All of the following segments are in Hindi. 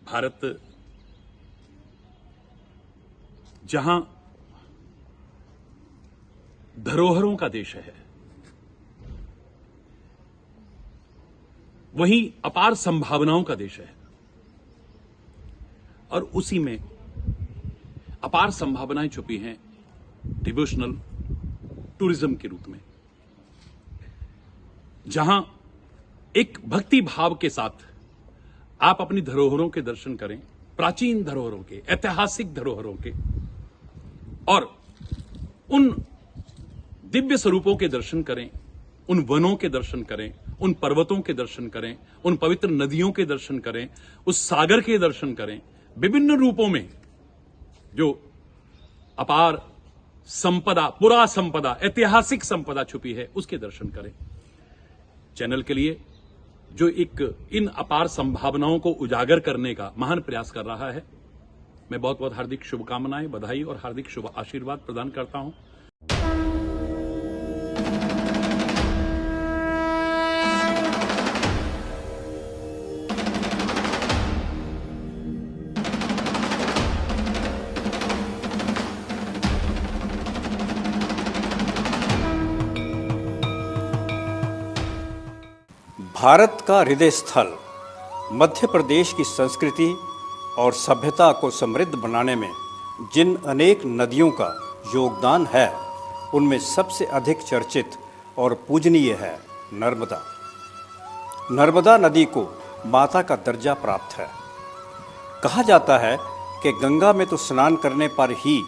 भारत जहां धरोहरों का देश है, वहीं अपार संभावनाओं का देश है और उसी में अपार संभावनाएं छुपी हैं डिवोशनल टूरिज्म के रूप में, जहां एक भक्ति भाव के साथ आप अपनी धरोहरों के दर्शन करें, प्राचीन धरोहरों के, ऐतिहासिक धरोहरों के, और उन दिव्य स्वरूपों के दर्शन करें, उन वनों के दर्शन करें, उन पर्वतों के दर्शन करें, उन पवित्र नदियों के दर्शन करें, उस सागर के दर्शन करें, विभिन्न रूपों में जो अपार संपदा, पुरा संपदा, ऐतिहासिक संपदा छुपी है, उसके दर्शन करें। चैनल के लिए जो एक इन अपार संभावनाओं को उजागर करने का महान प्रयास कर रहा है, मैं बहुत बहुत हार्दिक शुभकामनाएं, बधाई और हार्दिक शुभ आशीर्वाद प्रदान करता हूं। भारत का हृदय स्थल मध्य प्रदेश की संस्कृति और सभ्यता को समृद्ध बनाने में जिन अनेक नदियों का योगदान है, उनमें सबसे अधिक चर्चित और पूजनीय है नर्मदा। नर्मदा नदी को माता का दर्जा प्राप्त है। कहा जाता है कि गंगा में तो स्नान करने पर ही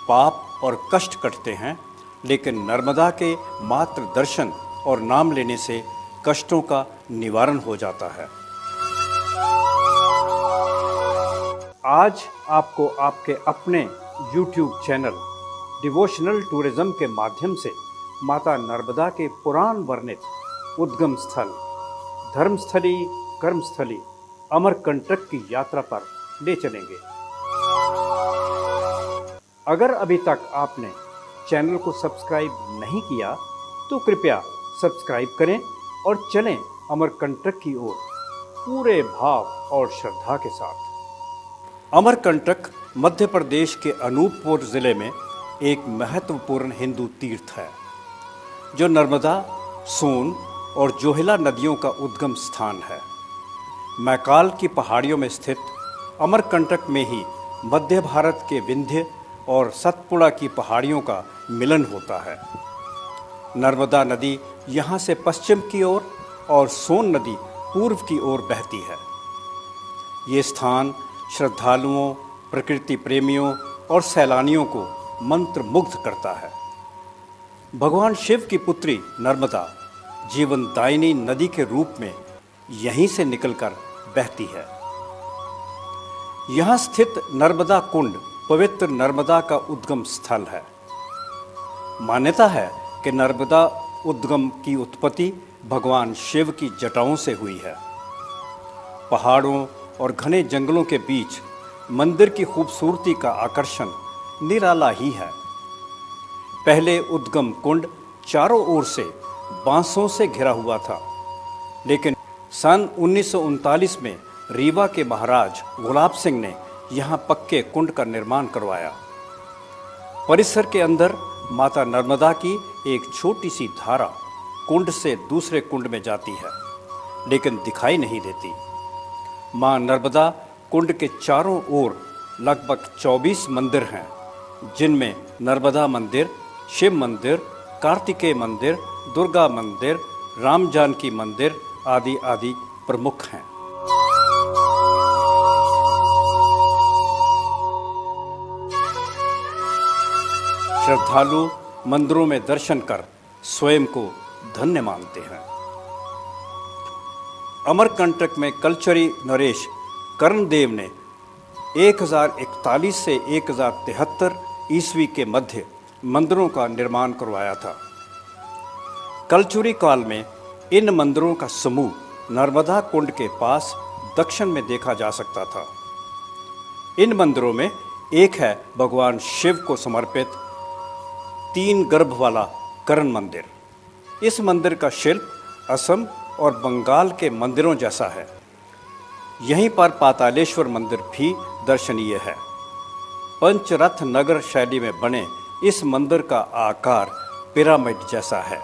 पाप और कष्ट कटते हैं, लेकिन नर्मदा के मात्र दर्शन और नाम लेने से कष्टों का निवारण हो जाता है। आज आपको आपके अपने YouTube चैनल डिवोशनल टूरिज्म के माध्यम से माता नर्मदा के पुराण वर्णित उद्गम स्थल, धर्मस्थली, कर्मस्थली, अमरकंटक की यात्रा पर ले चलेंगे। अगर अभी तक आपने चैनल को सब्सक्राइब नहीं किया तो कृपया सब्सक्राइब करें और चलें अमरकंटक की ओर पूरे भाव और श्रद्धा के साथ। अमरकंटक मध्य प्रदेश के अनूपपुर जिले में एक महत्वपूर्ण हिंदू तीर्थ है, जो नर्मदा, सोन और जोहिला नदियों का उद्गम स्थान है। मैकाल की पहाड़ियों में स्थित अमरकंटक में ही मध्य भारत के विंध्य और सतपुड़ा की पहाड़ियों का मिलन होता है। नर्मदा नदी यहाँ से पश्चिम की ओर और सोन नदी पूर्व की ओर बहती है। ये स्थान श्रद्धालुओं, प्रकृति प्रेमियों और सैलानियों को मंत्रमुग्ध करता है। भगवान शिव की पुत्री नर्मदा जीवनदायिनी नदी के रूप में यहीं से निकलकर बहती है। यहाँ स्थित नर्मदा कुंड पवित्र नर्मदा का उद्गम स्थल है। मान्यता है कि नर्मदा उद्गम की उत्पत्ति भगवान शिव की जटाओं से हुई है। पहाड़ों और घने जंगलों के बीच मंदिर की खूबसूरती का आकर्षण निराला ही है। पहले उद्गम कुंड चारों ओर से बांसों से घिरा हुआ था, लेकिन सन 1939 में रीवा के महाराज गुलाब सिंह ने यहाँ पक्के कुंड का निर्माण करवाया। परिसर के अंदर माता नर्मदा की एक छोटी सी धारा कुंड से दूसरे कुंड में जाती है, लेकिन दिखाई नहीं देती। मां नर्मदा कुंड के चारों ओर लगभग 24 मंदिर हैं, जिनमें नर्मदा मंदिर, शिव मंदिर, कार्तिकेय मंदिर, दुर्गा मंदिर, राम जानकी मंदिर आदि आदि प्रमुख हैं। श्रद्धालु मंदिरों में दर्शन कर स्वयं को धन्य मानते हैं। अमरकंटक में कलचरी नरेश कर्णदेव ने 1041 से 1073 ईस्वी के मध्य मंदिरों का निर्माण करवाया था। कलचुरी काल में इन मंदिरों का समूह नर्मदा कुंड के पास दक्षिण में देखा जा सकता था। इन मंदिरों में एक है भगवान शिव को समर्पित 3 गर्भ वाला कर्ण मंदिर। इस मंदिर का शिल्प असम और बंगाल के मंदिरों जैसा है। यहीं पर पातालेश्वर मंदिर भी दर्शनीय है। पंचरथ नगर शैली में बने इस मंदिर का आकार पिरामिड जैसा है।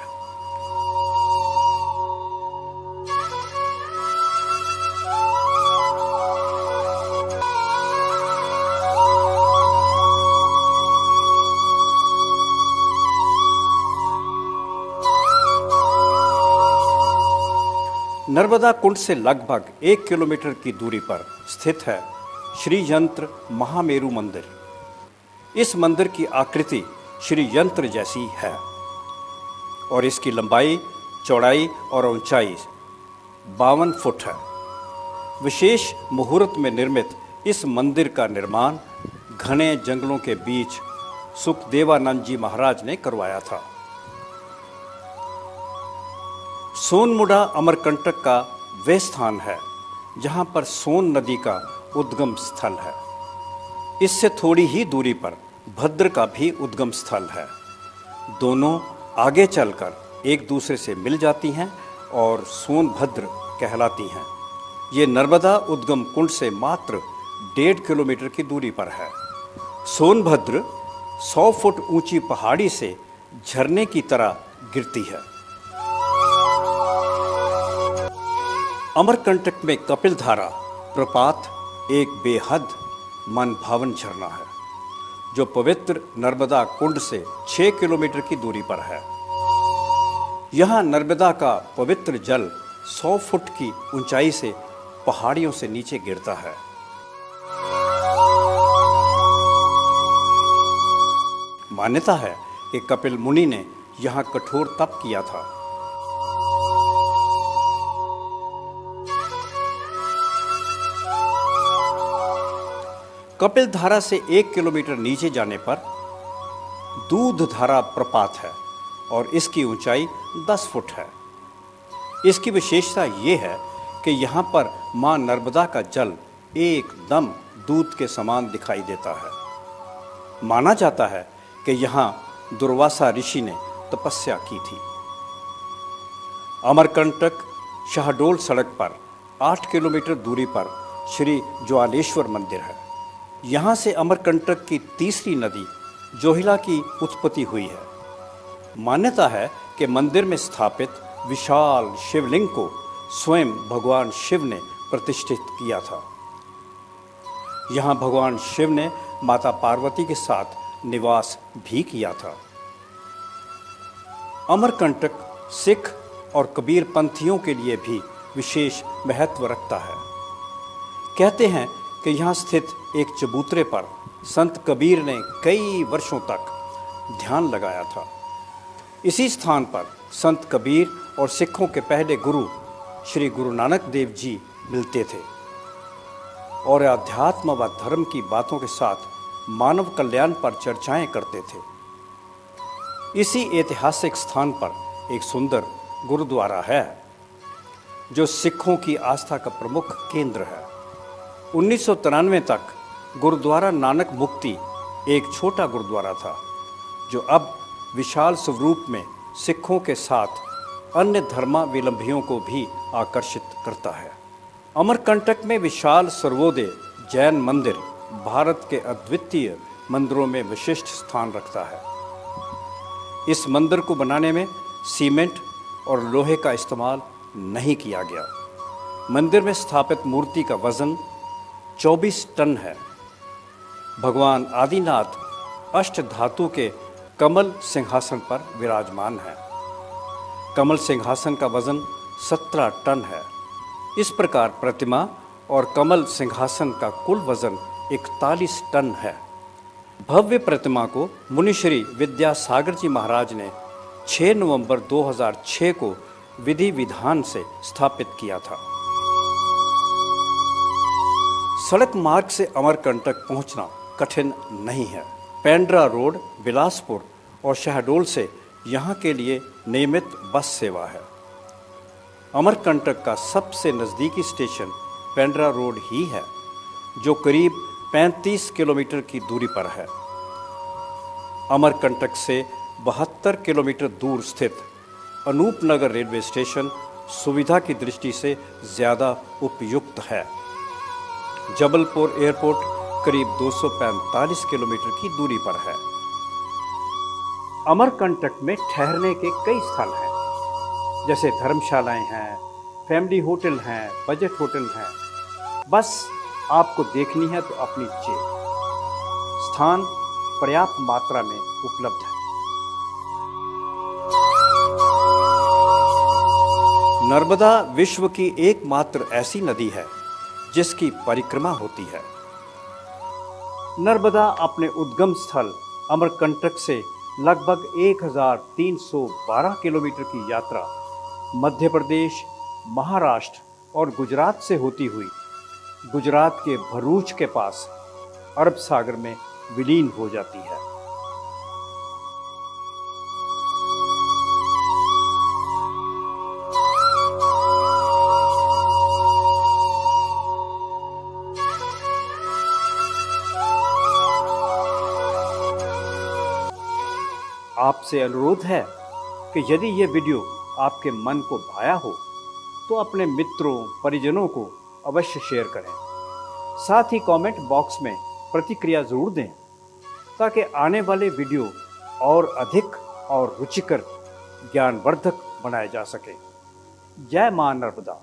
नर्मदा कुंड से लगभग 1 किलोमीटर की दूरी पर स्थित है श्री यंत्र महामेरु मंदिर। इस मंदिर की आकृति श्री यंत्र जैसी है और इसकी लंबाई, चौड़ाई और ऊंचाई 52 फुट है। विशेष मुहूर्त में निर्मित इस मंदिर का निर्माण घने जंगलों के बीच सुखदेवानंद जी महाराज ने करवाया था। सोनमुड़ा अमरकंटक का वह स्थान है जहां पर सोन नदी का उद्गम स्थल है। इससे थोड़ी ही दूरी पर भद्र का भी उद्गम स्थल है। दोनों आगे चलकर एक दूसरे से मिल जाती हैं और सोनभद्र कहलाती हैं। ये नर्मदा उद्गम कुंड से मात्र 1.5 किलोमीटर की दूरी पर है। सोनभद्र 100 फुट ऊंची पहाड़ी से झरने की तरह गिरती है। अमरकंटक में कपिलधारा प्रपात एक बेहद मनभावन झरना है जो पवित्र नर्मदा कुंड से 6 किलोमीटर की दूरी पर है। यहाँ नर्मदा का पवित्र जल 100 फुट की ऊंचाई से पहाड़ियों से नीचे गिरता है। मान्यता है कि कपिल मुनि ने यहाँ कठोर तप किया था। कपिल धारा से 1 किलोमीटर नीचे जाने पर दूध धारा प्रपात है और इसकी ऊंचाई 10 फुट है। इसकी विशेषता ये है कि यहाँ पर मां नर्मदा का जल एकदम दूध के समान दिखाई देता है। माना जाता है कि यहाँ दुर्वासा ऋषि ने तपस्या की थी। अमरकंटक शहडोल सड़क पर 8 किलोमीटर दूरी पर श्री ज्वालेश्वर मंदिर है। यहाँ से अमरकंटक की तीसरी नदी जोहिला की उत्पत्ति हुई है। मान्यता है कि मंदिर में स्थापित विशाल शिवलिंग को स्वयं भगवान शिव ने प्रतिष्ठित किया था। यहाँ भगवान शिव ने माता पार्वती के साथ निवास भी किया था। अमरकंटक सिख और कबीर पंथियों के लिए भी विशेष महत्व रखता है। कहते हैं कि यहाँ स्थित एक चबूतरे पर संत कबीर ने कई वर्षों तक ध्यान लगाया था। इसी स्थान पर संत कबीर और सिखों के पहले गुरु श्री गुरु नानक देव जी मिलते थे और अध्यात्म व धर्म की बातों के साथ मानव कल्याण पर चर्चाएं करते थे। इसी ऐतिहासिक स्थान पर एक सुंदर गुरुद्वारा है जो सिखों की आस्था का प्रमुख केंद्र है। 1993 तक गुरुद्वारा नानक मुक्ति एक छोटा गुरुद्वारा था जो अब विशाल स्वरूप में सिखों के साथ अन्य धर्मावलंबियों को भी आकर्षित करता है। अमरकंटक में विशाल सर्वोदय जैन मंदिर भारत के अद्वितीय मंदिरों में विशिष्ट स्थान रखता है। इस मंदिर को बनाने में सीमेंट और लोहे का इस्तेमाल नहीं किया गया। मंदिर में स्थापित मूर्ति का वजन 24 टन है। भगवान आदिनाथ अष्ट धातु के कमल सिंहासन पर विराजमान है। कमल सिंहासन का वजन 17 टन है। इस प्रकार प्रतिमा और कमल सिंहासन का कुल वजन 41 टन है। भव्य प्रतिमा को मुनिश्री विद्यासागर जी महाराज ने 6 नवंबर 2006 को विधि विधान से स्थापित किया था। सड़क मार्ग से अमरकंटक पहुंचना कठिन नहीं है। पेंड्रा रोड, बिलासपुर और शहडोल से यहाँ के लिए नियमित बस सेवा है। अमरकंटक का सबसे नज़दीकी स्टेशन पेंड्रा रोड ही है जो करीब 35 किलोमीटर की दूरी पर है। अमरकंटक से 72 किलोमीटर दूर स्थित अनूपनगर रेलवे स्टेशन सुविधा की दृष्टि से ज़्यादा उपयुक्त है। जबलपुर एयरपोर्ट करीब 245 किलोमीटर की दूरी पर है। अमरकंटक में ठहरने के कई स्थल हैं, जैसे धर्मशालाएं हैं, फैमिली होटल हैं, बजट होटल हैं। बस आपको देखनी है तो अपनी जेब। स्थान पर्याप्त मात्रा में उपलब्ध है। नर्मदा विश्व की एकमात्र ऐसी नदी है जिसकी परिक्रमा होती है। नर्मदा अपने उद्गम स्थल अमरकंटक से लगभग 1312 किलोमीटर की यात्रा मध्य प्रदेश, महाराष्ट्र और गुजरात से होती हुई गुजरात के भरूच के पास अरब सागर में विलीन हो जाती है। आपसे अनुरोध है कि यदि यह वीडियो आपके मन को भाया हो तो अपने मित्रों, परिजनों को अवश्य शेयर करें। साथ ही कमेंट बॉक्स में प्रतिक्रिया जरूर दें ताकि आने वाले वीडियो और अधिक और रुचिकर ज्ञानवर्धक बनाए जा सके। जय मां नर्मदा।